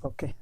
Okay.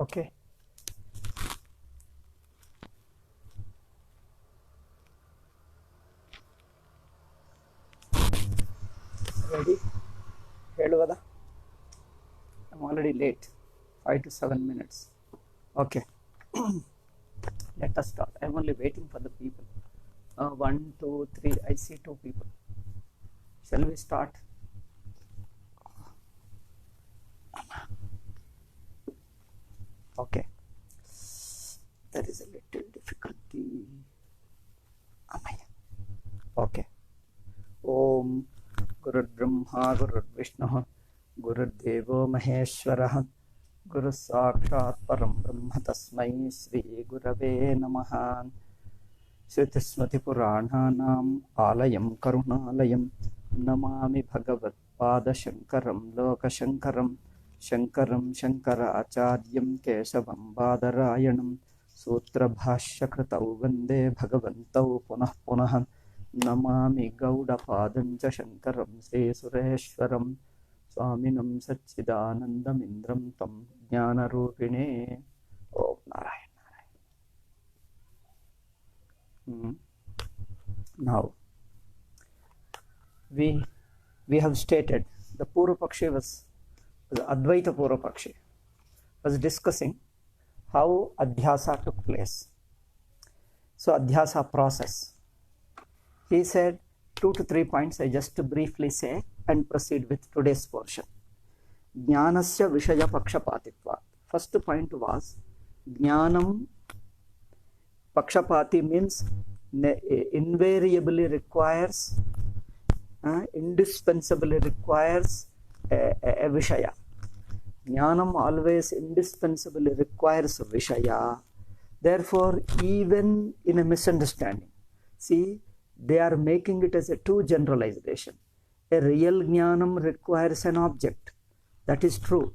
Okay. Ready? ಹೇಳುವುದಾ? I'm already late. 5 to 7 minutes. Okay. Let us start. I'm only waiting for the people. 1, 2, 3. I see 2 people. Shall we start? Okay. There is a little difficulty. Okay. Om Gurur Brahma Gurur Vishnu Gurur Devo Maheshwarah Guru Sakshat Param Brahma Tasmai Shri Gurave Namaha. Shrutismati Purananam Alayam Karunalayam Namami Bhagavat Pada Shankaram Loka Shankaram Shankaram Shankaracharyam Kesavam Badarayanam Sutra Bhashya Kritau Vande Bhagavantau Punah Punah Namami Gauda Padancha Shankaram Sri Sureshwaram Swaminam Satchidanandam Indram Tam Jnana Rupine. Om Narayan. Now we have stated the Purvapakshi was Advaita Purvapakshi was discussing how Adhyasa took place. So Adhyasa process. He said 2 to 3 points. I just briefly say and proceed with today's portion. Jnanasya Vishaya Pakshapatitva. First point was Jnanam Pakshapati means invariably requires, indispensably requires a Vishaya. Jnanam always indispensably requires a Vishaya. Therefore, even in a misunderstanding, see, they are making it as a two generalization. A real Jnanam requires an object. That is true.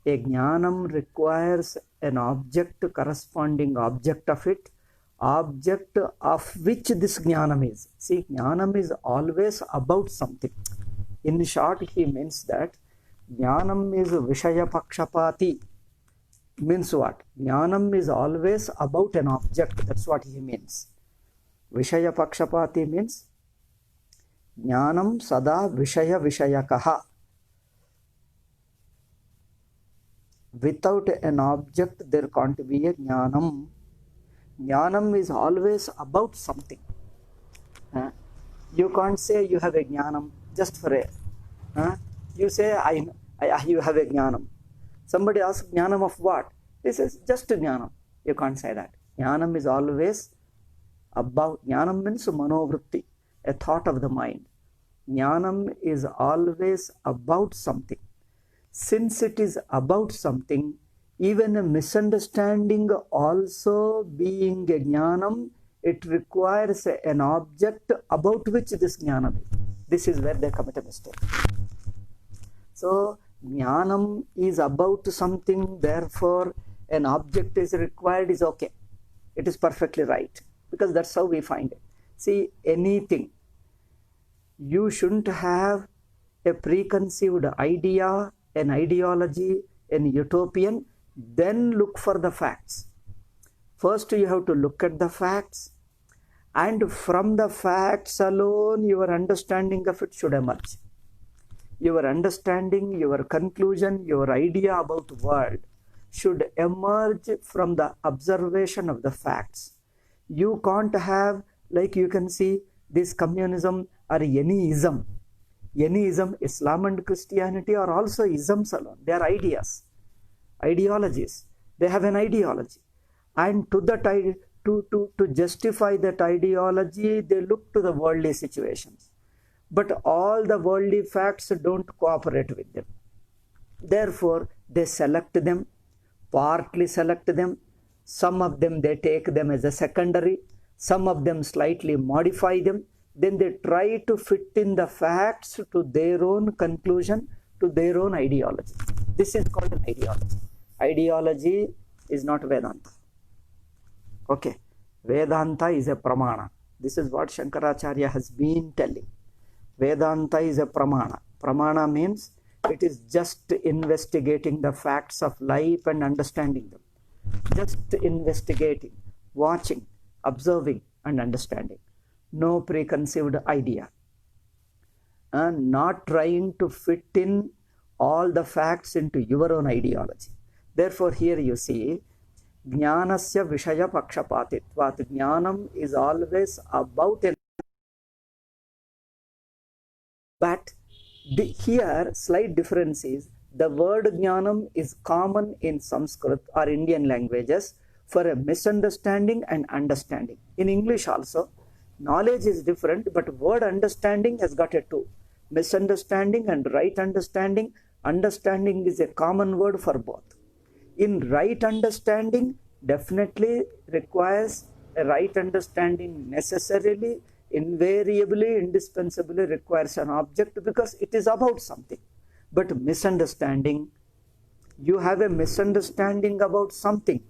A Jnanam requires an object, corresponding object of it, object of which this Jnanam is. See, Jnanam is always about something. In short, he means that Jnanam is Vishaya Pakshapati. Means what? Jnanam is always about an object. That's what he means. Vishaya Pakshapati means Jnanam Sada Vishaya Vishayakaha. Without an object, there can't be a Jnanam. Jnanam is always about something. You can't say you have a Jnanam just for a. You say you have a Jnanam. Somebody asks Jnanam of what? This is just jnanam. You can't say that. Jnanam is always about, jnanam means manovritti, a thought of the mind. Jnanam is always about something. Since it is about something, even a misunderstanding also being a jnanam, it requires an object about which this jnanam is. This is where they commit a mistake. So, jnanam is about something, therefore an object is required is okay. It is perfectly right, because that's how we find it. See, anything, you shouldn't have a preconceived idea, an ideology, an utopian, then look for the facts. First you have to look at the facts, and from the facts alone your understanding of it should emerge. Your understanding, your conclusion, your idea about the world should emerge from the observation of the facts. You can't have, like you can see, this communism or any ism. Any ism, Islam and Christianity are also isms alone. They are ideas, ideologies. They have an ideology. And to that, to justify that ideology, they look to the worldly situations. But all the worldly facts don't cooperate with them. Therefore, they select them, partly select them. Some of them, they take them as a secondary. Some of them slightly modify them. Then they try to fit in the facts to their own conclusion, to their own ideology. This is called an ideology. Ideology is not Vedanta. Okay. Vedanta is a pramana. This is what Shankaracharya has been telling. Vedanta is a pramana. Pramana means it is just investigating the facts of life and understanding them. Just investigating, watching, observing and understanding. No preconceived idea. And not trying to fit in all the facts into your own ideology. Therefore, here you see, Jnanasya Vishaya Pakshapatitvat. Jnanam is always about an. But here, slight difference is, the word Jnanam is common in Sanskrit or Indian languages for a misunderstanding and understanding. In English also, knowledge is different, but word understanding has got a two. Misunderstanding and right understanding. Understanding is a common word for both. In right understanding, definitely requires a right understanding necessarily, invariably, indispensably requires an object because it is about something. But misunderstanding, you have a misunderstanding about something,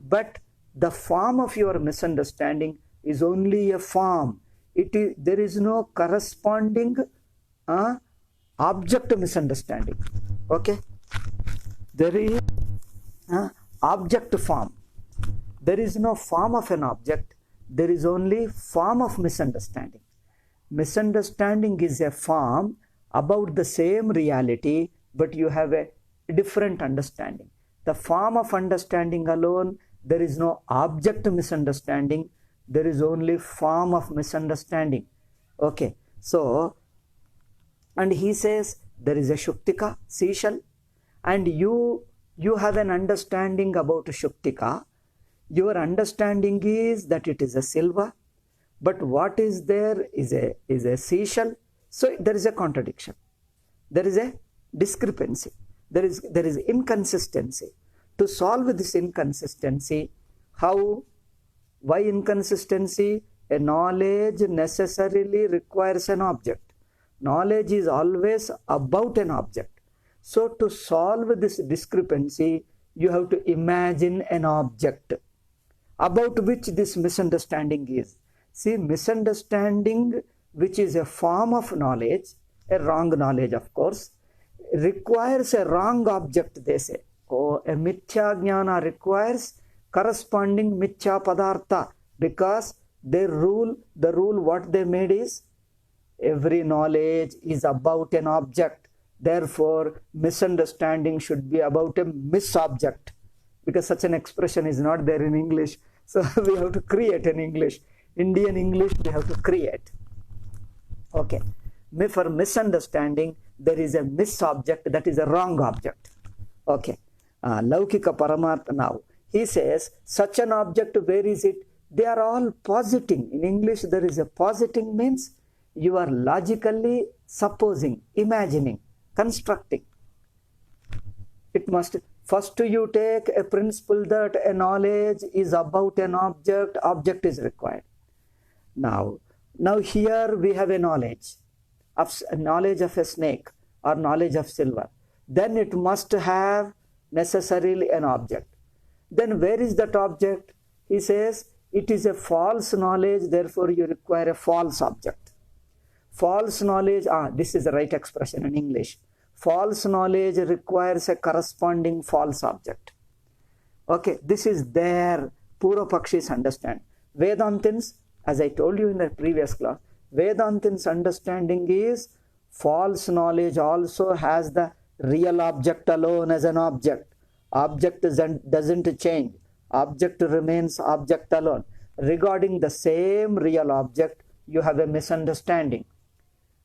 but the form of your misunderstanding is only a form. There is no corresponding object misunderstanding. Okay? There is object form. There is no form of an object. There is only form of misunderstanding. Misunderstanding is a form about the same reality, but you have a different understanding. The form of understanding alone, there is no object misunderstanding. There is only form of misunderstanding. Okay, so, and he says there is a Shuktika, seashell, and you have an understanding about Shuktika. Your understanding is that it is a silver, but what is there is a seashell. So there is a contradiction. There is a discrepancy. There is inconsistency. To solve this inconsistency, how? Why inconsistency? A knowledge necessarily requires an object. Knowledge is always about an object. So to solve this discrepancy, you have to imagine an object about which this misunderstanding is. See, misunderstanding, which is a form of knowledge, a wrong knowledge of course, requires a wrong object, they say. Oh, a mithya jnana requires corresponding mithya padartha, because the rule what they made is, every knowledge is about an object. Therefore, misunderstanding should be about a misobject, because such an expression is not there in English. So we have to create an English. Indian English we have to create. Okay. For misunderstanding, there is a misobject, that is a wrong object. Okay. Laukika Paramartha. Now, he says, such an object, where is it? They are all positing. In English, there is a positing means you are logically supposing, imagining, constructing. It must, first you take a principle that a knowledge is about an object, object is required. Now here we have a knowledge of a snake or knowledge of silver. Then it must have necessarily an object. Then where is that object? He says, it is a false knowledge, therefore you require a false object. False knowledge, this is the right expression in English. False knowledge requires a corresponding false object. Okay, this is their Purva Pakshi's understanding. Vedantins, as I told you in the previous class, Vedantins' understanding is false knowledge also has the real object alone as an object. Object doesn't change. Object remains object alone. Regarding the same real object, you have a misunderstanding.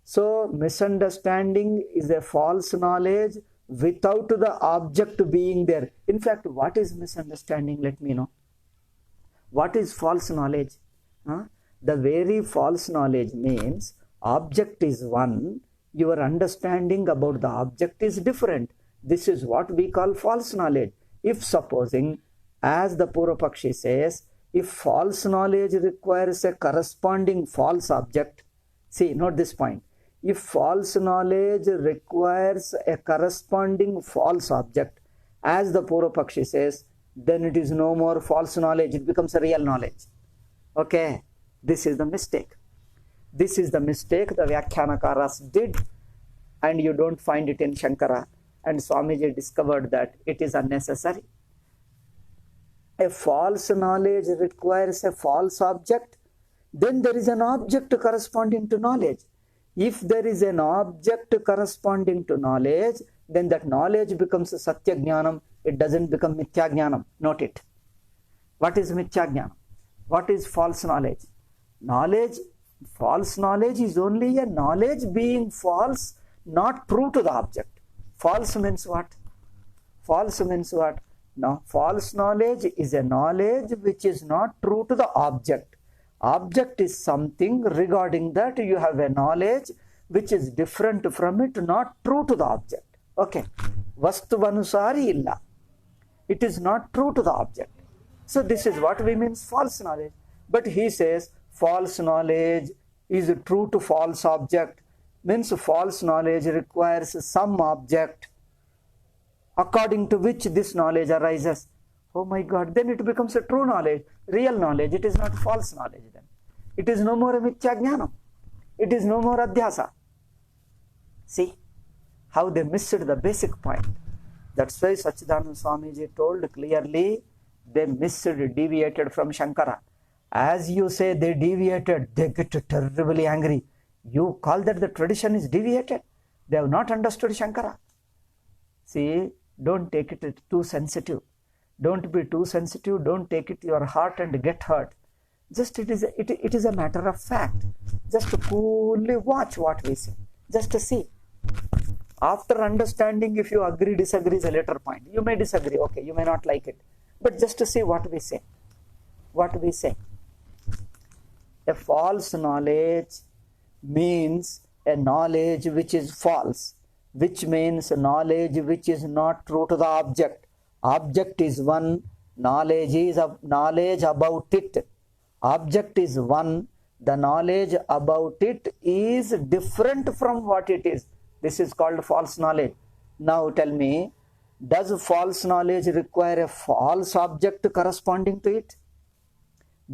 So, misunderstanding is a false knowledge without the object being there. In fact, what is misunderstanding? Let me know. What is false knowledge? The very false knowledge means object is one, your understanding about the object is different. This is what we call false knowledge. If supposing, as the Purva Pakshi says, if false knowledge requires a corresponding false object, see, note this point. If false knowledge requires a corresponding false object, as the Purva Pakshi says, then it is no more false knowledge, it becomes a real knowledge. Okay, this is the mistake. This is the mistake the Vyakhyanakaras did, and you don't find it in Shankara. And Swamiji discovered that it is unnecessary. A false knowledge requires a false object, then there is an object corresponding to knowledge. If there is an object corresponding to knowledge, then that knowledge becomes Satya Jnanam, it doesn't become Mithya Jnanam. Note it. What is Mithya Jnanam? What is false knowledge? False knowledge is only a knowledge being false, not true to the object. False means what? False means what? Now, false knowledge is a knowledge which is not true to the object. Object is something regarding that you have a knowledge which is different from it, not true to the object. Okay. Vastuvanusari illa. It is not true to the object. So this is what we mean false knowledge. But he says false knowledge is true to false object. Means false knowledge requires some object according to which this knowledge arises. Oh my God, then it becomes a true knowledge, real knowledge. It is not false knowledge then. It is no more a Mithya Jnanam. It is no more Adhyasa. See how they missed the basic point. That's why Sachidananda Swamiji told clearly they deviated from Shankara. As you say they deviated, they get terribly angry. You call that the tradition is deviated. They have not understood Shankara. See, don't take it too sensitive. Don't be too sensitive. Don't take it to your heart and get hurt. Just it is a matter of fact. Just coolly watch what we say. Just to see. After understanding, if you agree, disagree is a later point. You may disagree. Okay, you may not like it. But just to see what we say. What we say. A false knowledge means a knowledge which is false, which means knowledge which is not true to the object. Object is one, knowledge is knowledge about it. Object is one, the knowledge about it is different from what it is. This is called false knowledge. Now tell me, does false knowledge require a false object corresponding to it?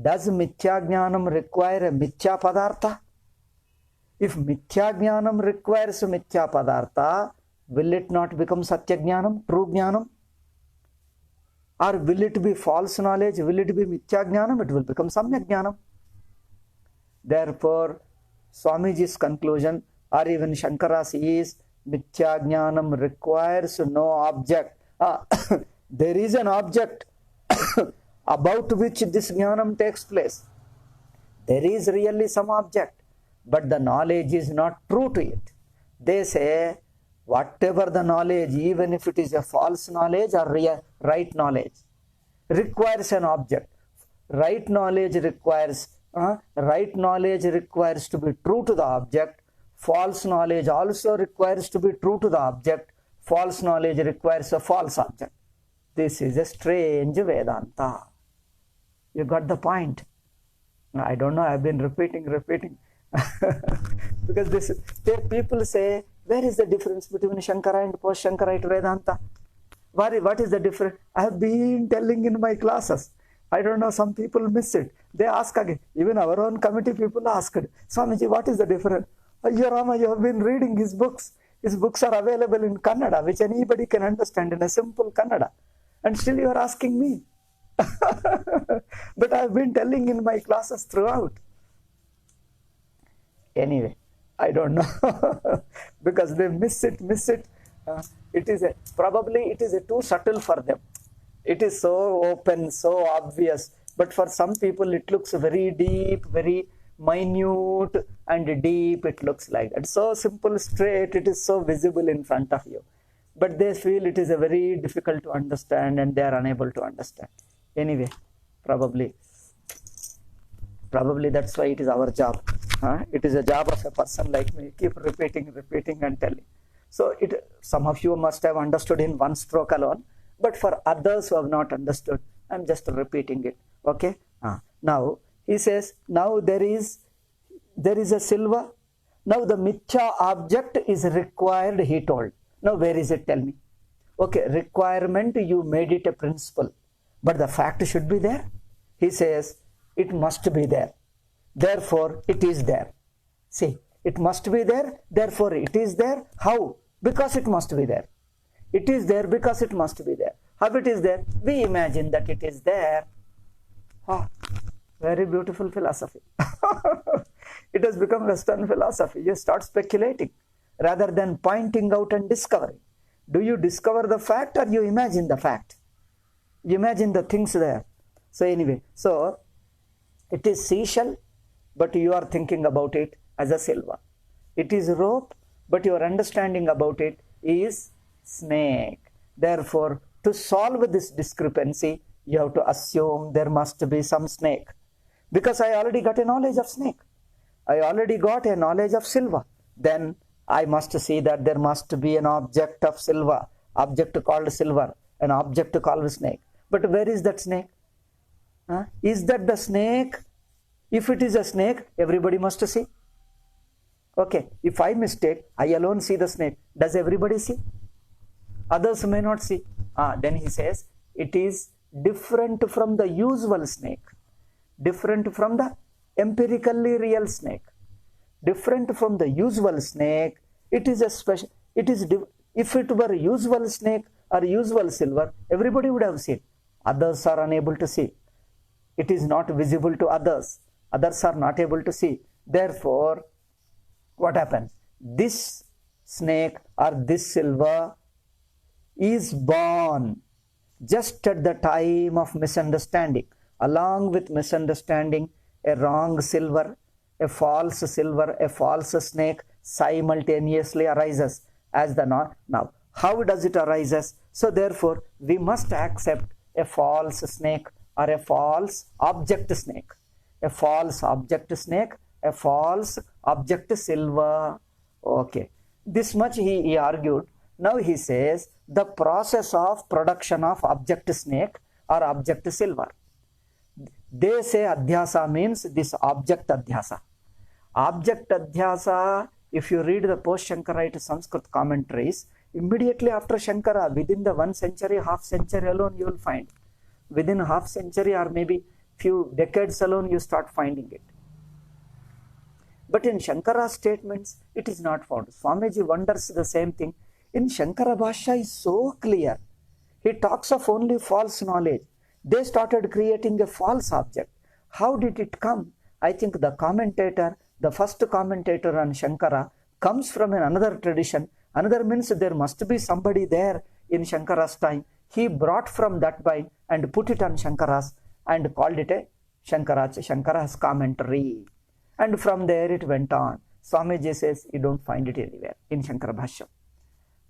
Does Mithya Jnanam require a Mithya Padartha? If Mithya Jnanam requires Mithya Padartha, will it not become Satya Jnanam, true Jnanam? Or will it be false knowledge? Will it be Mithya Jnanam? It will become Samyak Jnanam. Therefore, Swamiji's conclusion or even Shankara's is Mithya Jnanam requires no object. There is an object about which this Jnanam takes place. There is really some object, but the knowledge is not true to it. They say whatever the knowledge, even if it is a false knowledge or right knowledge, requires an object. Right knowledge requires to be true to the object. False knowledge also requires to be true to the object. False knowledge requires a false object. This is a strange Vedanta. You got the point? I don't know, I've been repeating. Because people say, where is the difference between Shankara and post-Shankarite Vedanta? What is the difference? I have been telling in my classes. I don't know, some people miss it. They ask again. Even our own committee people asked, Swamiji, what is the difference? Rama, you have been reading his books. His books are available in Kannada, which anybody can understand in a simple Kannada. And still you are asking me. But I have been telling in my classes throughout. Anyway, I don't know. Because they miss it. Probably it is too subtle for them. It is so open, so obvious. But for some people it looks very deep, very minute and deep. It looks like that. So simple, straight, it is so visible in front of you. But they feel it is a very difficult to understand and they are unable to understand. Anyway, probably that's why it is our job. It is a job of a person like me. Keep repeating and telling. So some of you must have understood in one stroke alone. But for others who have not understood, I am just repeating it. Okay? Now, he says, now there is a silver. Now the Mithya object is required, he told. Now where is it? Tell me. Okay, requirement, you made it a principle. But the fact should be there. He says, it must be there. Therefore, it is there. See, it must be there. Therefore, it is there. How? Because it must be there. It is there because it must be there. How it is there? We imagine that it is there. Very beautiful philosophy. It has become Western philosophy. You start speculating rather than pointing out and discovering. Do you discover the fact or you imagine the fact? You imagine the things there. So anyway, so it is seashell, but you are thinking about it as a silver. It is rope, but your understanding about it is snake. Therefore, to solve this discrepancy, you have to assume there must be some snake. Because I already got a knowledge of snake. I already got a knowledge of silver. Then I must see that there must be an object of silver, object called silver, an object called snake. But where is that snake? Is that the snake? If it is a snake, everybody must see. Okay, if I mistake, I alone see the snake. Does everybody see? Others may not see. Then he says, it is different from the usual snake. Different from the empirically real snake. Different from the usual snake. It is a special, if it were a usual snake or usual silver, everybody would have seen. Others are unable to see. It is not visible to others. Others are not able to see. Therefore, what happens? This snake or this silver is born just at the time of misunderstanding. Along with misunderstanding, a wrong silver, a false snake simultaneously arises as the now. How does it arises? So therefore, we must accept a false snake or a false object snake. A false object snake, a false object silver. Okay. This much he argued. Now he says the process of production of object snake or object silver. They say adhyasa means this object adhyasa. Object adhyasa, if you read the post-Shankarite Sanskrit commentaries, immediately after Shankara, within the 1 century, half century alone, you will find. Within half century or maybe few decades alone, you start finding it. But in Shankara's statements, it is not found. Swamiji wonders the same thing. In Shankara Bhashya is so clear. He talks of only false knowledge. They started creating a false object. How did it come? I think the commentator, the first commentator on Shankara, comes from another tradition. Another means there must be somebody there in Shankara's time. He brought from that by and put it on Shankara's and called it a Shankara's commentary. And from there it went on. Swamiji says you don't find it anywhere in Shankara Bhashya.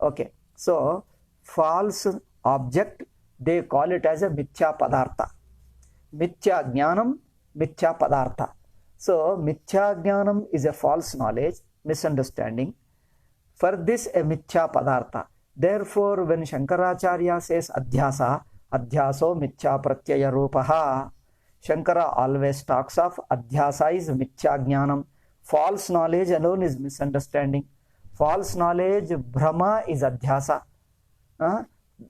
Okay, so false object, they call it as a mithya padartha. Mithya jnanam, mithya padartha. So mithya jnanam is a false knowledge, misunderstanding. For this a mithya padartha. Therefore, when Shankaracharya says adhyasa, adhyaso mithya pratyaya rupaha, Shankara always talks of adhyasa is mithya jnanam. False knowledge alone is misunderstanding. False knowledge, brahma, is adhyasa.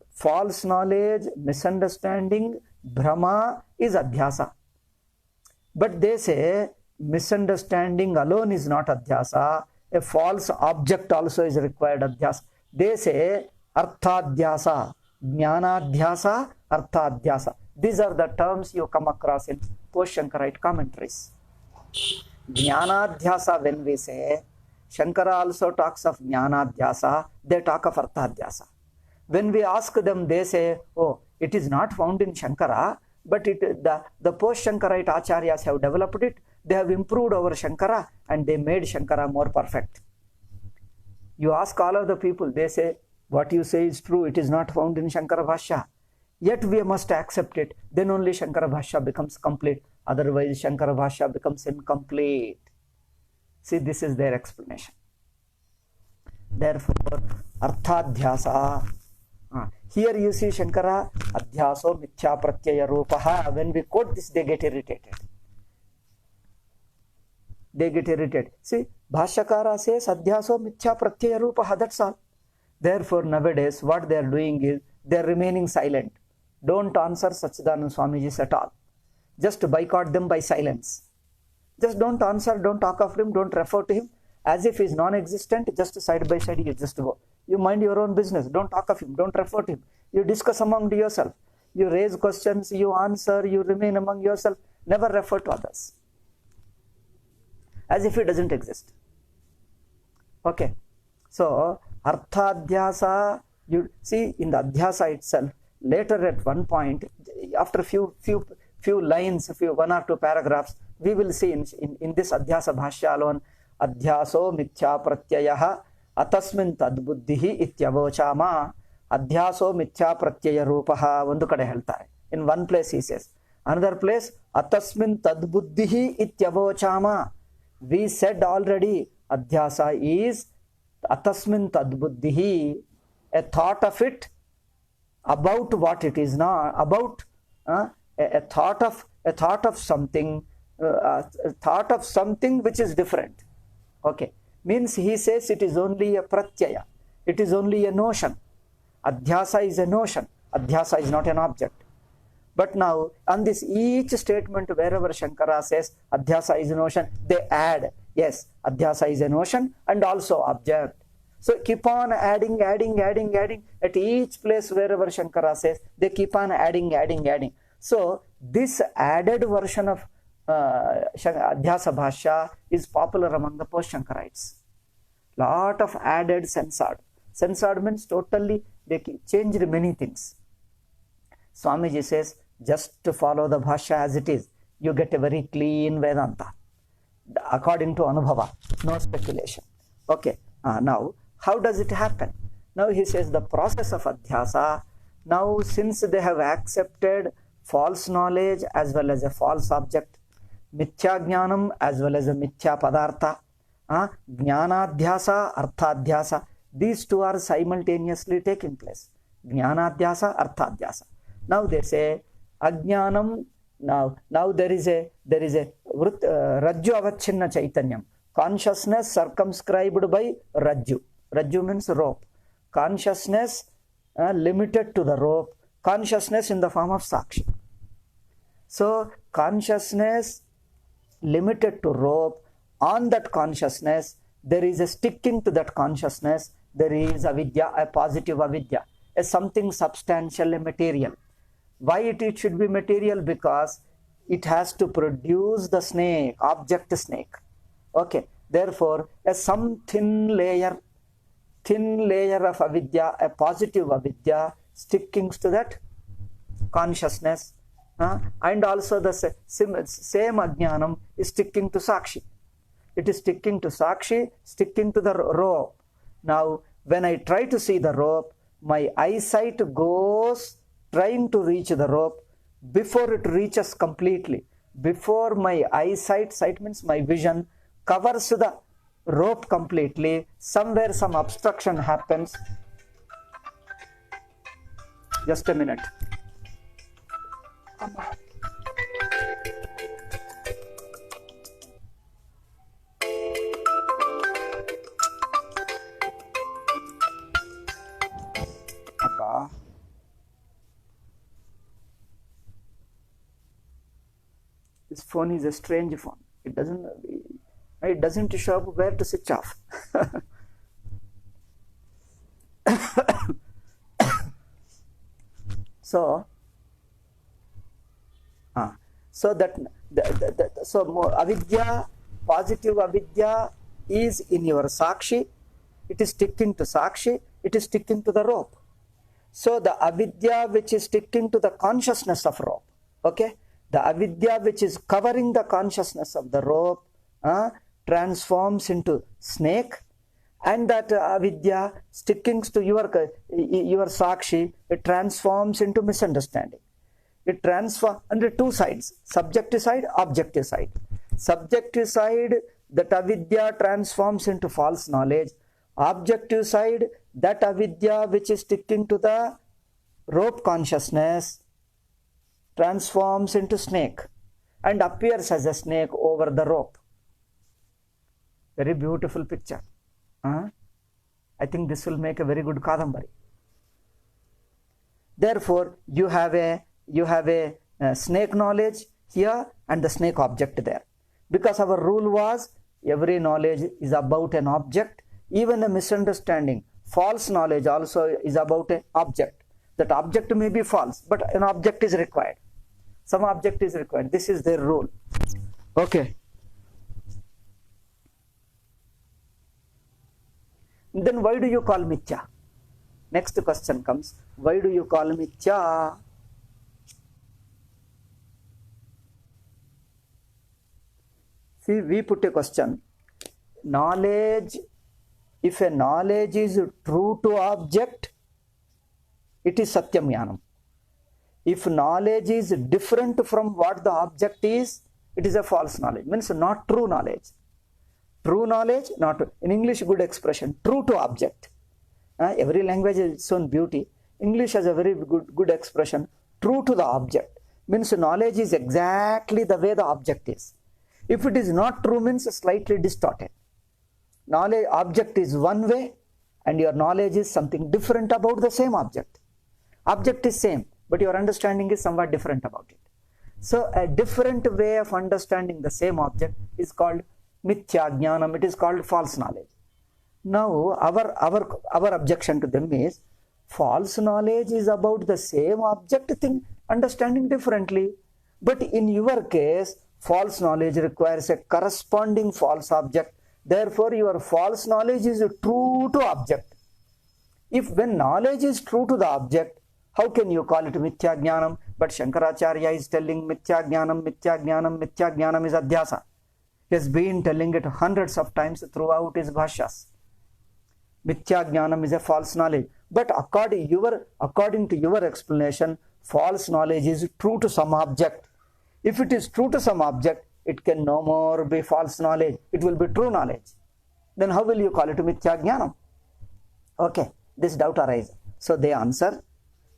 False knowledge, misunderstanding, brahma is adhyasa. But they say misunderstanding alone is not adhyasa. A false object also is required adhyasa. They say arthadhyasa, jnanadhyasa, arthadhyasa. These are the terms you come across in post-Shankarite commentaries. Jnanadhyasa, when we say, Shankara also talks of jnanadhyasa, they talk of arthadhyasa. When we ask them, they say, oh, it is not found in Shankara, but the post-Shankarite acharyas have developed it. They have improved over Shankara and they made Shankara more perfect. You ask all of the people, they say, what you say is true, it is not found in Shankara Bhashya. Yet we must accept it. Then only Shankara Bhashya becomes complete. Otherwise, Shankara Bhashya becomes incomplete. See, this is their explanation. Therefore, arthadhyasa. Here you see Shankara, adhyaso mithya pratyaya rupaha. When we quote this, they get irritated. They get irritated. See, Bhashyakara says adhyaso mithya pratyaya rupaha, that's all. Therefore, nowadays, what they are doing is, they are remaining silent. Don't answer Sachidananda Swamiji at all. Just boycott them by silence. Just don't answer, don't talk of him, don't refer to him. As if he is non-existent, just side by side you just go. You mind your own business, don't talk of him, don't refer to him. You discuss among yourself. You raise questions, you answer, you remain among yourself. Never refer to others. As if he doesn't exist. Okay. So, arthadhyasa, you see in the adhyasa itself, later at one point, after few lines, one or two paragraphs, we will see in this adhyasa bhashya alone, adhyaso mithya pratyayah atasmin tadbuddhihi ityavochama, adhyaso mithya pratyaya rupaha, ಒಂದು ಕಡೆ ಹೇಳ್ತಾರೆ. In one place he says. Another place, atasmin tadbuddhihi ityavochama. We said already, adhyasa is atasmin tadbuddhihi, a thought of it about what it is not, about a thought of something, a thought of something which is different. Okay, means he says it is only a pratyaya, it is only a notion. Adhyasa is a notion, adhyasa is not an object. But now, on this each statement, wherever Shankara says adhyasa is a notion, they add, yes, adhyasa is a notion and also object. So keep on adding. At each place wherever Shankara says, they keep on adding. So this added version of Adhyasa Bhashya is popular among the post-Shankarites. Lot of added censored. Censored means totally they changed many things. Swamiji says, just to follow the Bhashya as it is, you get a very clean Vedanta. According to Anubhava, no speculation. Okay, now, how does it happen? Now he says the process of Adhyasa, now since they have accepted false knowledge as well as a false object, Mithya Jnanam as well as a Mithya Padartha, Jnanadhyasa, Arthadhyasa, these two are simultaneously taking place. Jnanadhyasa, Arthadhyasa. Now they say Ajnanam, now there is a Rajju Avachinna Chaitanyam, consciousness circumscribed by Rajju. Rajju means rope. Consciousness limited to the rope. Consciousness in the form of Sakshi. So, consciousness limited to rope. On that consciousness, there is a sticking to that consciousness. There is avidya, a positive avidya, a something substantial, a material. Why it should be material? Because it has to produce the snake, object snake. Okay. Therefore, some thin layer of avidya, a positive avidya, sticking to that consciousness, and also the same ajnanam is sticking to Sakshi. It is sticking to Sakshi, sticking to the rope. Now, When I try to see the rope, my eyesight goes trying to reach the rope before it reaches completely. Before my eyesight, sight means my vision, covers the rope completely, somewhere some obstruction happens. Just a minute. This phone is a strange phone. It doesn't show up where to switch off. So avidya, positive avidya is in your sakshi. It is sticking to sakshi. It is sticking to the rope. So the avidya which is sticking to the consciousness of rope, okay, the avidya which is covering the consciousness of the rope transforms into snake, and that avidya sticking to your sakshi, it transforms into misunderstanding. It transforms under two sides, subjective side, objective side. Subjective side, that avidya transforms into false knowledge. Objective side, that avidya which is sticking to the rope consciousness transforms into snake and appears as a snake over the rope. Very beautiful picture. I think this will make a very good kadambari. Therefore, you have a snake knowledge here and the snake object there. Because our rule was every knowledge is about an object. Even a misunderstanding, false knowledge also is about an object. That object may be false, but an object is required. Some object is required. This is their rule. Okay. Then why do you call mithya? Next question comes, why do you call mithya? See, we put a question. Knowledge, if a knowledge is true to object, it is satyam jnanam. If knowledge is different from what the object is, it is a false knowledge. Means not true knowledge. True knowledge, not in English, good expression, true to object. Every language has its own beauty. English has a very good expression, true to the object. Means knowledge is exactly the way the object is. If it is not true, means slightly distorted. Knowledge object is one way and your knowledge is something different about the same object. Object is same, but your understanding is somewhat different about it. So a different way of understanding the same object is called mithya jnanam. It is called false knowledge. Now our objection to them is false knowledge is about the same object thing, understanding differently. But in your case, false knowledge requires a corresponding false object. Therefore, your false knowledge is true to object. If when knowledge is true to the object, how can you call it mithya jnanam? But Shankaracharya is telling mithya jnanam, mithya jnanam, mithya jnanam is adhyasa. He has been telling it hundreds of times throughout his bhashyas. Mithya jnanam is a false knowledge. But according to your explanation, false knowledge is true to some object. If it is true to some object, it can no more be false knowledge. It will be true knowledge. Then how will you call it mithya jnanam? Okay, this doubt arises. So they answer,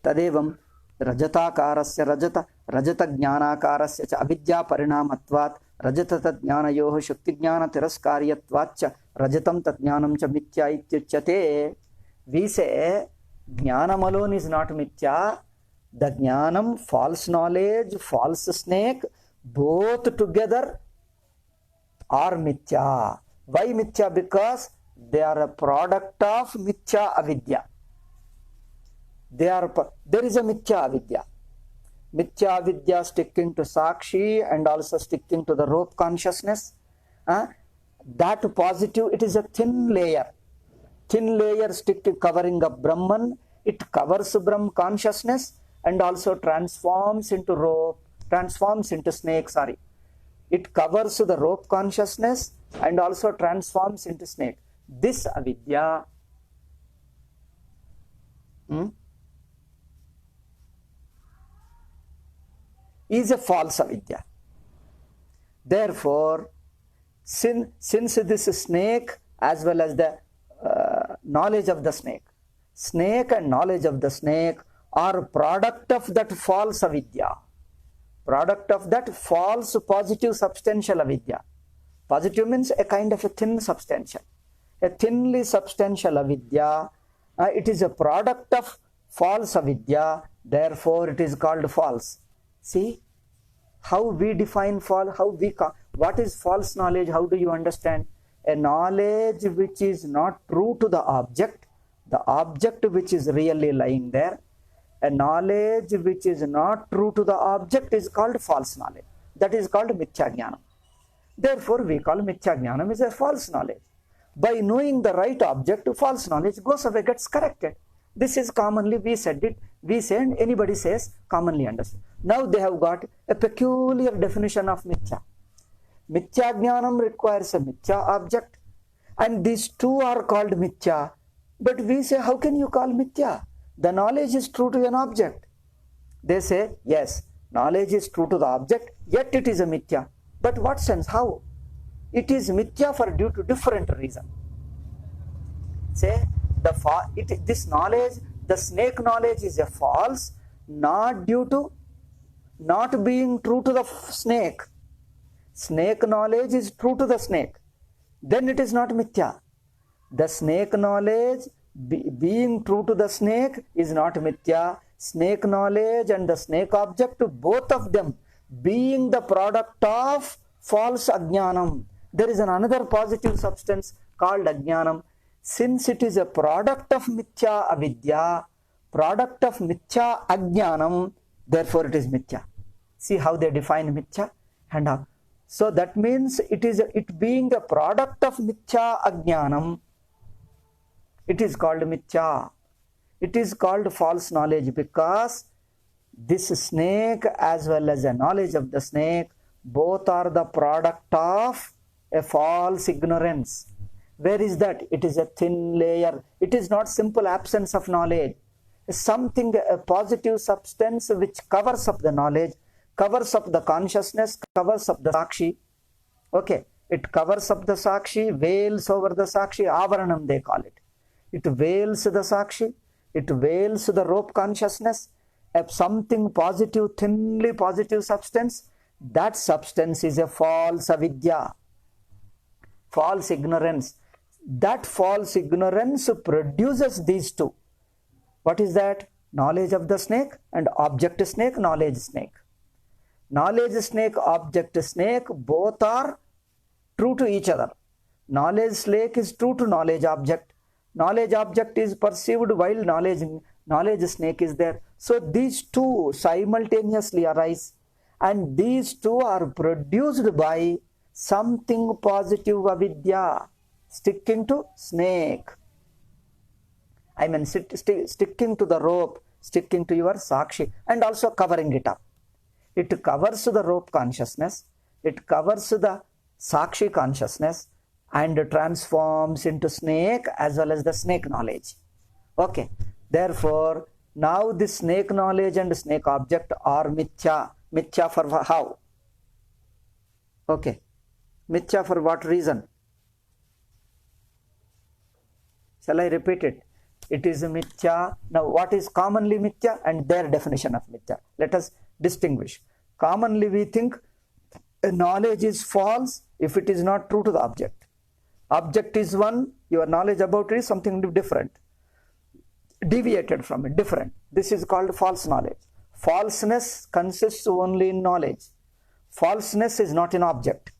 tadevam rajatakarasya rajata jnanakarasya cha avidya parinamatvat rajata tat jnanayoh shukti jnana tiraskaryatvat rajatam tat jnanam cha mithya ityuchyate. We say jnanam alone is not mithya. The jnanam, false knowledge, false snake, both together are mithya. Why mithya? Because they are a product of mithya avidya. There is a mithya avidya. Mithya avidya sticking to sakshi and also sticking to the rope consciousness. That positive, it is a thin layer. Thin layer covering up Brahman. It covers Brahm consciousness and also transforms into snake. It covers the rope consciousness and also transforms into snake. This avidya is a false avidya. Therefore, since this snake as well as the knowledge of the snake and knowledge of the snake are product of that false avidya, product of that false positive substantial avidya. Positive means a kind of a thin substantial, a thinly substantial avidya. It is a product of false avidya, therefore it is called false. See how we define false, what is false knowledge? How do you understand? A knowledge which is not true to the object which is really lying there. A knowledge which is not true to the object is called false knowledge. That is called mithya jnanam. Therefore, we call mithya jnanam is a false knowledge. By knowing the right object, false knowledge goes away, gets corrected. This is commonly, we said it, we say and anybody says, commonly understood. Now they have got a peculiar definition of mithya. Mithya jnanam requires a mithya object, and these two are called mithya. But we say, how can you call mithya? The knowledge is true to an object. They say, yes, knowledge is true to the object, yet it is a mithya. But what sense? How? It is mithya for due to different reason. Say, this knowledge, the snake knowledge is a false, not due to not being true to the snake. Snake knowledge is true to the snake. Then it is not mithya. The snake knowledge being true to the snake is not mithya. Snake knowledge and the snake object, both of them being the product of false ajnanam. There is another positive substance called ajnanam. Since it is a product of mithya avidya, product of mithya ajnanam, therefore it is mithya. See how they define mithya and how. So that means it being a product of mithya ajnanam, it is called mithya. It is called false knowledge because this snake as well as the knowledge of the snake, both are the product of a false ignorance. Where is that? It is a thin layer. It is not simple absence of knowledge. Something, a positive substance which covers up the knowledge, covers up the consciousness, covers up the sakshi. Okay, it covers up the sakshi, veils over the sakshi, avaranam they call it. It veils the sakshi, it veils the rope consciousness, something positive, thinly positive substance. That substance is a false avidya, false ignorance. That false ignorance produces these two. What is that? Knowledge of the snake and object snake, knowledge snake. Knowledge snake, object snake, both are true to each other. Knowledge snake is true to knowledge object. Knowledge object is perceived while knowledge snake is there. So these two simultaneously arise, and these two are produced by something positive avidya sticking to snake. I mean sticking to the rope, sticking to your sakshi, and also covering it up. It covers the rope consciousness, it covers the sakshi consciousness, and transforms into snake as well as the snake knowledge. Okay, therefore now this snake knowledge and snake object are mithya. Mithya for how? Okay, mithya for what reason? Shall I repeat it? It is a mithya. Now what is commonly mithya and their definition of mithya? Let us distinguish. Commonly we think a knowledge is false if it is not true to the object. Object is one, your knowledge about it is something different, deviated from it, different. This is called false knowledge. Falseness consists only in knowledge. Falseness is not in object.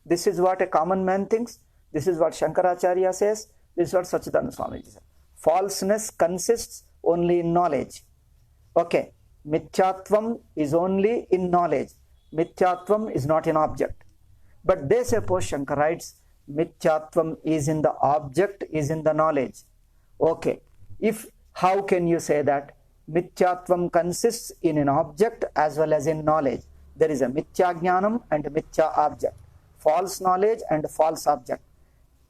This is what a common man thinks. This is what Shankaracharya says. This is what Sachidananda Swami says. Falseness consists only in knowledge. Okay, mithyatvam is only in knowledge. Mithyatvam is not in object. But they suppose, Shankar writes, mithyatvam is in the object, is in the knowledge. Okay, how can you say that? Mithyatvam consists in an object as well as in knowledge. There is a mithya jnanam and mithya object, false knowledge and false object.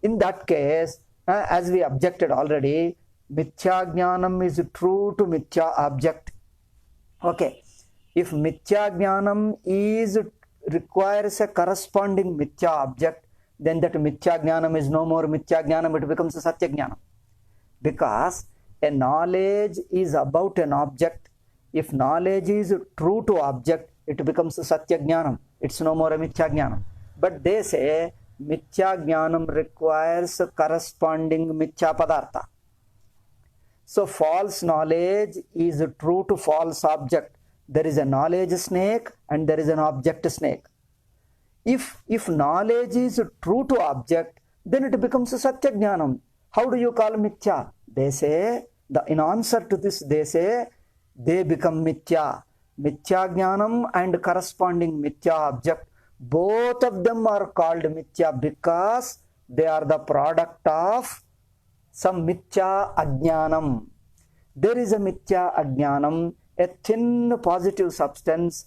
In that case, as we objected already, Mithya Jnanam is true to Mithya object. Okay. If Mithya Jnanam requires a corresponding Mithya object, then that Mithya Jnanam is no more Mithya Jnanam, it becomes a Satya Jnanam. Because a knowledge is about an object. If knowledge is true to object, it becomes a Satya Jnanam. It's no more a Mithya Jnanam. But they say Mithya Jnanam requires a corresponding Mithya Padartha. So false knowledge is true to false object. There is a knowledge snake and there is an object snake. If knowledge is true to object, then it becomes a Satya Jnanam. How do you call Mithya? They say, in answer to this, they say, they become Mithya. Mithya Jnanam and corresponding Mithya object, both of them are called Mithya because they are the product of some Mithya Ajnanam. There is a Mithya Ajnanam, a thin positive substance,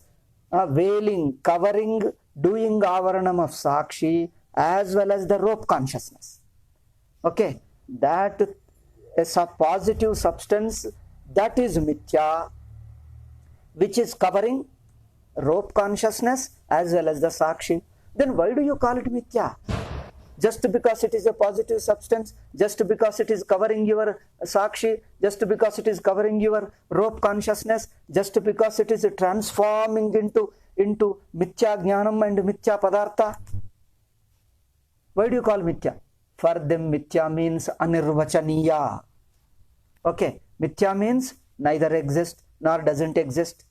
veiling, covering, doing avaranam of Sakshi as well as the rope consciousness. Okay, that is a positive substance, that is Mithya, which is covering rope consciousness as well as the Sakshi. Then why do you call it Mithya? Just because it is a positive substance, just because it is covering your Sakshi, just because it is covering your rope consciousness, just because it is transforming into Mithya Jnanam and Mithya Padartha. Why do you call Mithya? For them Mithya means Anirvachaniya. Okay, Mithya means neither exists nor doesn't exist.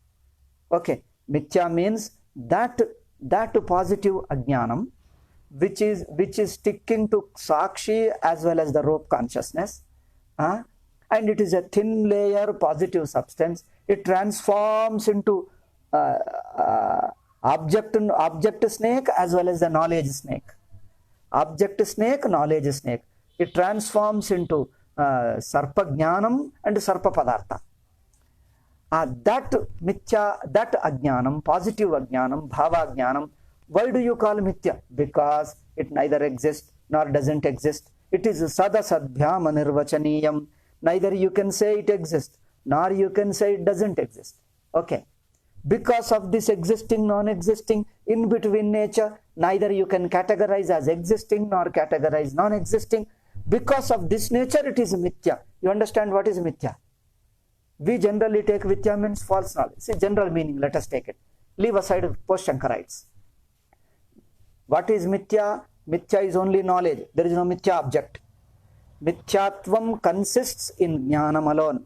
Okay, Mithya means that positive Ajnanam which is sticking to Sakshi as well as the rope consciousness, and it is a thin layer positive substance. It transforms into object snake as well as the knowledge snake. Object snake, knowledge snake. It transforms into Sarpa Jnanam and Sarpa Padartha. That Mithya, that Ajnanam, positive Ajnanam, Bhava Ajnanam, why do you call Mithya? Because it neither exists nor doesn't exist. It is Sadasadbhyam Anirvachaniyam. Neither you can say it exists, nor you can say it doesn't exist. Okay. Because of this existing, non-existing, in between nature, neither you can categorize as existing nor categorize non-existing. Because of this nature, it is Mithya. You understand what is Mithya? We generally take Mithya means false knowledge. See, general meaning, let us take it. Leave aside post-Shankarites. What is Mithya? Mithya is only knowledge. There is no Mithya object. Mithyatvam consists in Jnanam alone.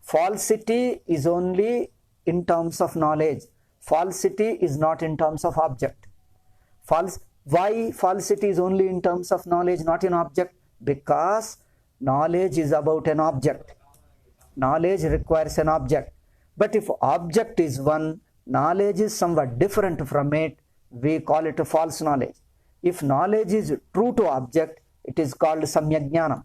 Falsity is only in terms of knowledge. Falsity is not in terms of object. Why falsity is only in terms of knowledge, not in object? Because knowledge is about an object. Knowledge requires an object. But if object is one, knowledge is somewhat different from it, we call it a false knowledge. If knowledge is true to object, it is called Samyak Jnanam.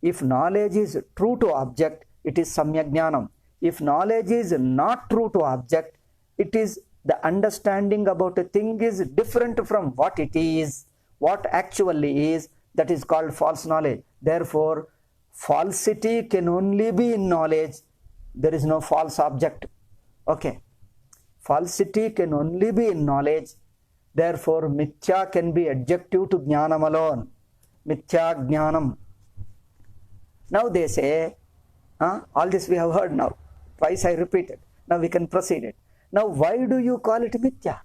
If knowledge is true to object, it is Samyak Jnanam. If knowledge is not true to object, it is the understanding about a thing is different from what it is, what actually is, that is called false knowledge. Therefore, falsity can only be in knowledge. There is no false object. Okay. Falsity can only be in knowledge. Therefore, Mithya can be adjective to Jnanam alone. Mithya Jnanam. Now they say, all this we have heard now. Twice I repeated. Now we can proceed it. Now why do you call it Mithya?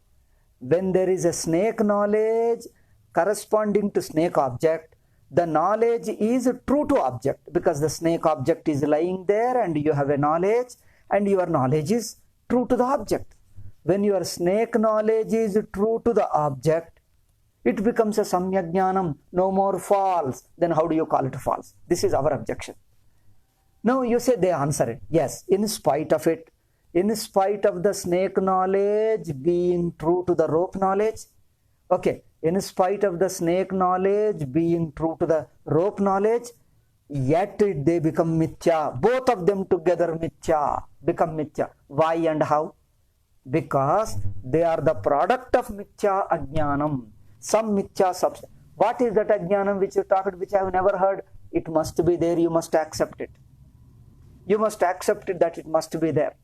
When there is a snake knowledge corresponding to snake object, the knowledge is true to object because the snake object is lying there and you have a knowledge and your knowledge is true to the object. When your snake knowledge is true to the object, it becomes a Samyak Jnanam, no more false. Then how do you call it false? This is our objection. Now you say they answer it. Yes, in spite of it, in spite of the snake knowledge being true to the rope knowledge, okay, in spite of the snake knowledge being true to the rope knowledge, yet they become Mithya. Both of them together become Mithya. Why and how? Because they are the product of Mithya Ajnanam. Some Mithya substance. What is that Ajnanam which you talked, which I have never heard it must be there, you must accept it. You must accept it that it must be there.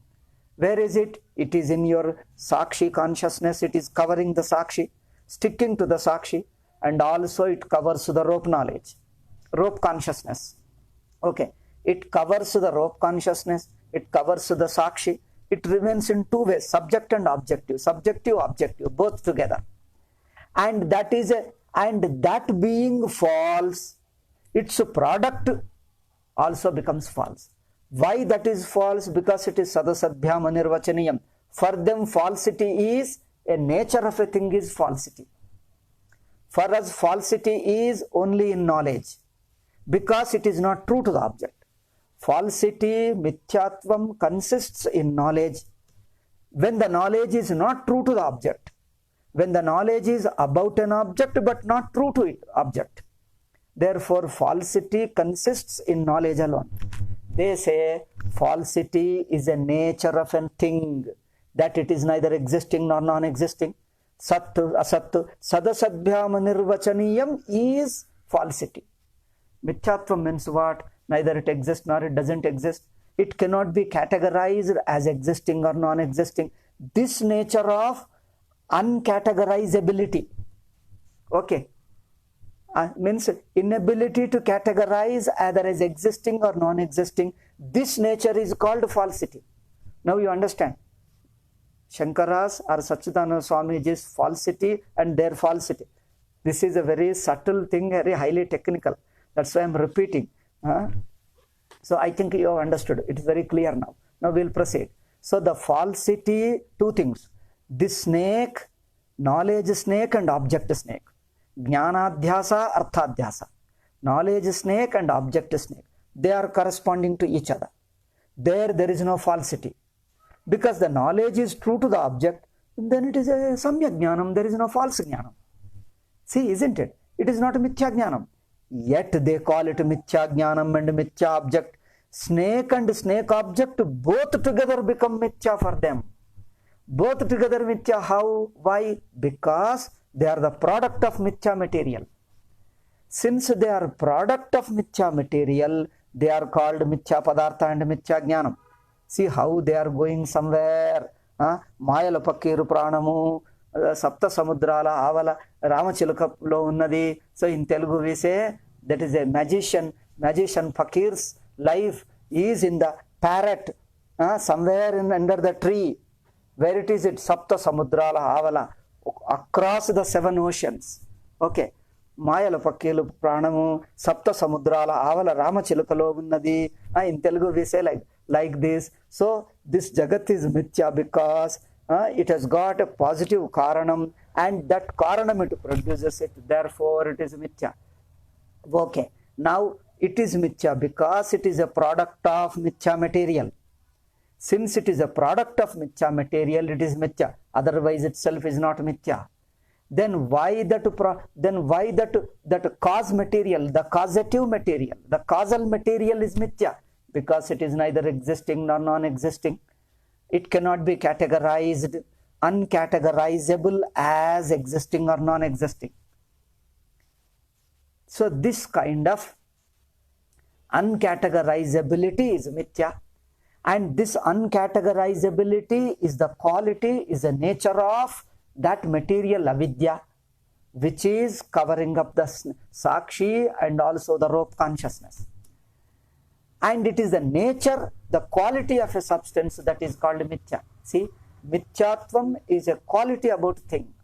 Where is it? It is in your Sakshi consciousness. It is covering the Sakshi, sticking to the Sakshi, and also it covers the rope knowledge, rope consciousness. Okay, it covers the rope consciousness, it covers the Sakshi. It remains in two ways, subject and objective, both together. And that is and that being false, its product also becomes false. Why that is false? Because it is sadasadhyam anirvachaniyam. For them, falsity is a nature of a thing is falsity. For us, falsity is only in knowledge, because it is not true to the object. Falsity, mithyatvam, consists in knowledge. When the knowledge is not true to the object, when the knowledge is about an object but not true to it object, therefore falsity consists in knowledge alone. They say falsity is a nature of a thing, that it is neither existing nor non-existing. Sattu, asattu, sadasadhyam nirvachaniyam is falsity. Mithyatvam means what? Neither it exists nor it doesn't exist. It cannot be categorized as existing or non-existing. This nature of uncategorizability, okay, means inability to categorize either as existing or non-existing. This nature is called falsity. Now you understand Shankara's or Sachidananda Swamiji's falsity and their falsity. This is a very subtle thing, very highly technical. That's why I'm repeating. So I think you have understood. It is very clear now. Now we'll proceed. So the falsity, two things. This snake, knowledge snake and object snake. Jnanadhyasa, arthadhyasa. Knowledge snake and object snake. They are corresponding to each other. There is no falsity. Because the knowledge is true to the object, then it is a samyak jnanam. There is no false jnanam. See, isn't it? It is not a mithya jnanam. Yet they call it mithya jnanam and mithya object. Snake and snake object both together become mithya for them. Both together mithya. How? Why? Because they are the product of mithya material. Since they are product of mithya material, they are called mithya padartha and mithya jnanam. See how they are going somewhere. Mayala pakiru pranamu, sapta samudrala avala, ramachilukaplo unnadi. So in Telugu we say that is a magician fakir's life is in the parrot, somewhere under the tree. Where it is? It sapta samudrala avala, across the 7 oceans. Okay. Mayala pakilu pranamu, sapta samudrala avala, ramachilukalo unnadi. In Telugu we say like this. So this Jagat is mithya because it has got a positive karanam, and that karanam it produces it, therefore it is mithya. Okay, now it is mithya because it is a product of mithya material. Since it is a product of mithya material, it is mithya. Otherwise itself is not mithya. Then why that cause material, the causative material, the causal material is mithya? Because it is neither existing nor non-existing. It cannot be categorized, uncategorizable as existing or non-existing. So this kind of uncategorizability is mithya. And this uncategorizability is the quality, is the nature of that material avidya, which is covering up the sakshi and also the rope consciousness. And it is the nature, the quality of a substance that is called mithya. See, mithyatvam is a quality about a thing.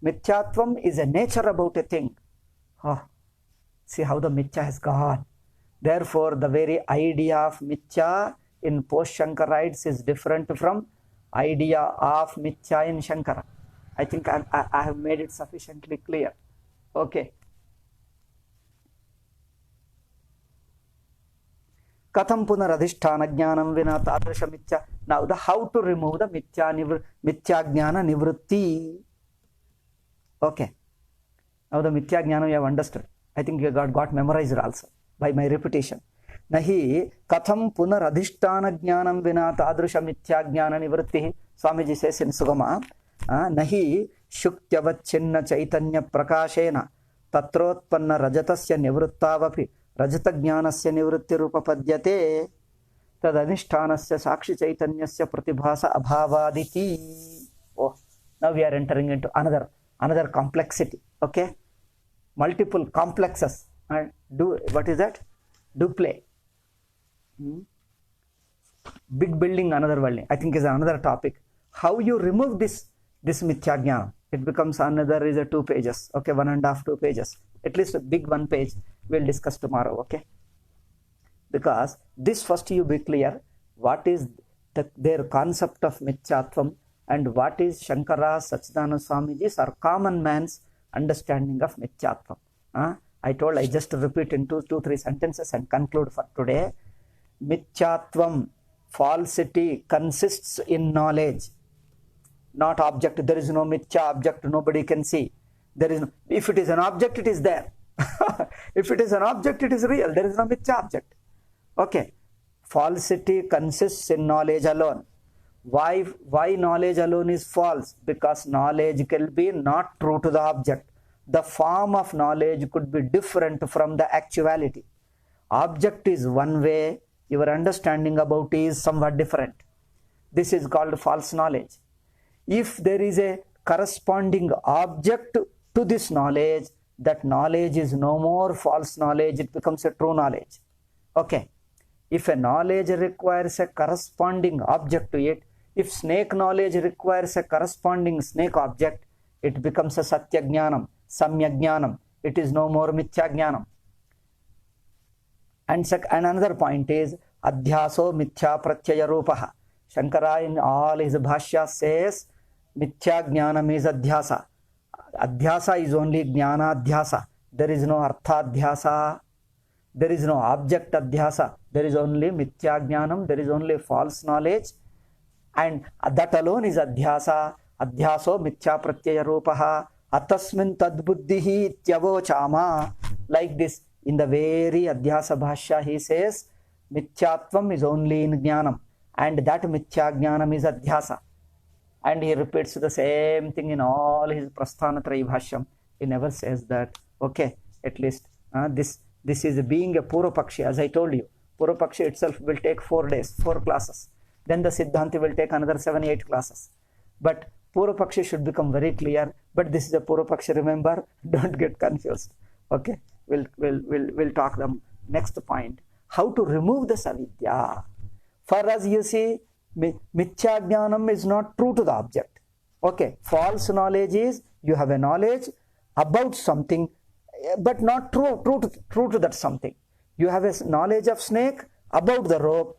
Mithyatvam is a nature about a thing. See how the mithya has gone. Therefore, the very idea of mithya in post-Shankarites is different from idea of mithya in Shankara. I think I have made it sufficiently clear. Okay. Katham punaradhisthana jnanam vina tadrisha mithya. Now the how to remove the mithya jnana nivritti. Okay. Now the mithya jnana you have understood. I think you got memorized also by my repetition. Nahi katham punaradhisthana jnanam vina tadrisha mithya jnana nivritti. Swamiji says in Sugama, nahi shuktyavachinna chaitanya prakashena tatrotpanna rajatasya nivrittavapi रजतज्ञानस्य निवृत्तिरुपपद्यते तदधिष्ठानस्य साक्षि चैतन्यस्य प्रतिभास अभावादिति. Oh, now we are entering into another complexity. Okay, multiple complexes. And what is that? Do play. Big building, another building, I think is another topic. How you remove this mithya jnana? It becomes another is a 2 pages. Okay, 1.5 2 pages. At least a big 1 page. We'll discuss tomorrow. Okay. Because this first you be clear what is their concept of mithyatvam and what is Shankara Sachidananda Swamiji's or common man's understanding of mithyatvam. I just repeat in 2-3 sentences and conclude for today. Mithyatvam, falsity, consists in knowledge, not object. There is no mithya object, nobody can see. There is no, if it is an object, it is there. If it is an object, it is real. There is no mithya object. Okay. Falsity consists in knowledge alone. Why knowledge alone is false? Because knowledge can be not true to the object. The form of knowledge could be different from the actuality. Object is one way, your understanding about is somewhat different. This is called false knowledge. If there is a corresponding object to this knowledge, that knowledge is no more false knowledge, it becomes a true knowledge. Okay. If a knowledge requires a corresponding object to it, if snake knowledge requires a corresponding snake object, it becomes a satya jnanam, samya jnanam. It is no more mithya jnanam. And another point is adhyaso mithya pratyaya rupaha. Shankara in all his bhashya says mithya jnanam is adhyasa. Adhyasa is only jnana adhyasa. There is no artha adhyasa. There is no object adhyasa. There is only mithya jnanam. There is only false knowledge. And that alone is adhyasa. Adhyaso mithya pratyaya rupaha. Atasmin tadbuddhihi ityavochama. Like this, in the very adhyasa bhashya, he says, mithyatvam is only in jnanam. And that mithya jnanam is adhyasa. And he repeats the same thing in all his Prasthanatrayi bhashyam. He never says that. Okay, at least this is being a Purvapakshi, as I told you. Purvapakshi itself will take 4 days, 4 classes. Then the Siddhanti will take another 7-8 classes. But Purvapakshi should become very clear. But this is a Purvapakshi, remember? Don't get confused. Okay, we'll talk the next point. How to remove the savidya. For us, you see, mithya jnanam is not true to the object. Okay, false knowledge is you have a knowledge about something, but not true to that something. You have a knowledge of snake about the rope.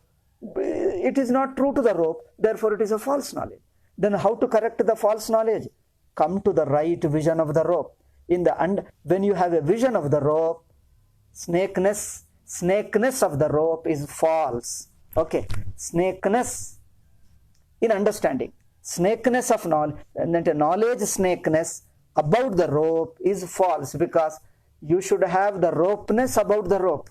It is not true to the rope, therefore it is a false knowledge. Then how to correct the false knowledge? Come to the right vision of the rope. When you have a vision of the rope, snakeness of the rope is false. Okay, snakeness in understanding. Snakeness of knowledge, snakeness about the rope is false, because you should have the ropeness about the rope.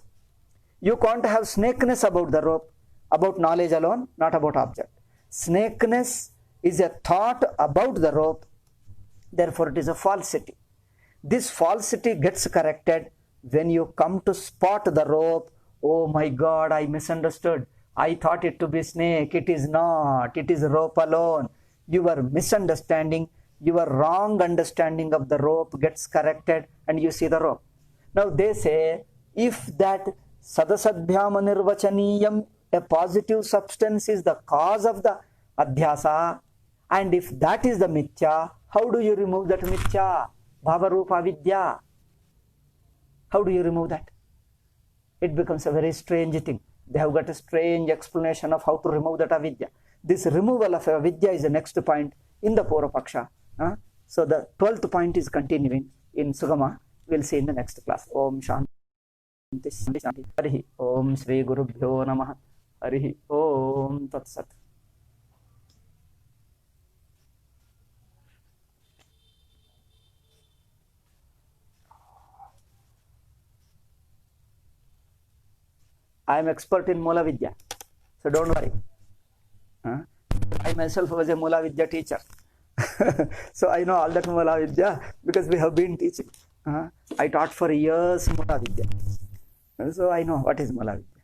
You can't have snakeness about the rope, about knowledge alone, not about object. Snakeness is a thought about the rope, therefore it is a falsity. This falsity gets corrected when you come to spot the rope. Oh my God, I misunderstood. I thought it to be snake. It is not. It is rope alone. Your misunderstanding, your wrong understanding of the rope gets corrected and you see the rope. Now they say, if that sadasadhyama nirvachaniyam, a positive substance, is the cause of the adhyasa, and if that is the mithya, how do you remove that mithya? Bhavarupa vidya. How do you remove that? It becomes a very strange thing. They have got a strange explanation of how to remove that avidya. This removal of avidya is the next point in the Purvapaksha. So the 12th point is continuing in Sugama. We'll see in the next class. Om Shanti Shanti. Harihi Om Sri Gurubhyo Namaha. Harihi Om Tat Sat. I am expert in Mula Vidya, so don't worry. I myself was a Mula Vidya teacher. So I know all that Mula Vidya because we have been teaching. I taught for years Mula Vidya. So I know what is Malavidya.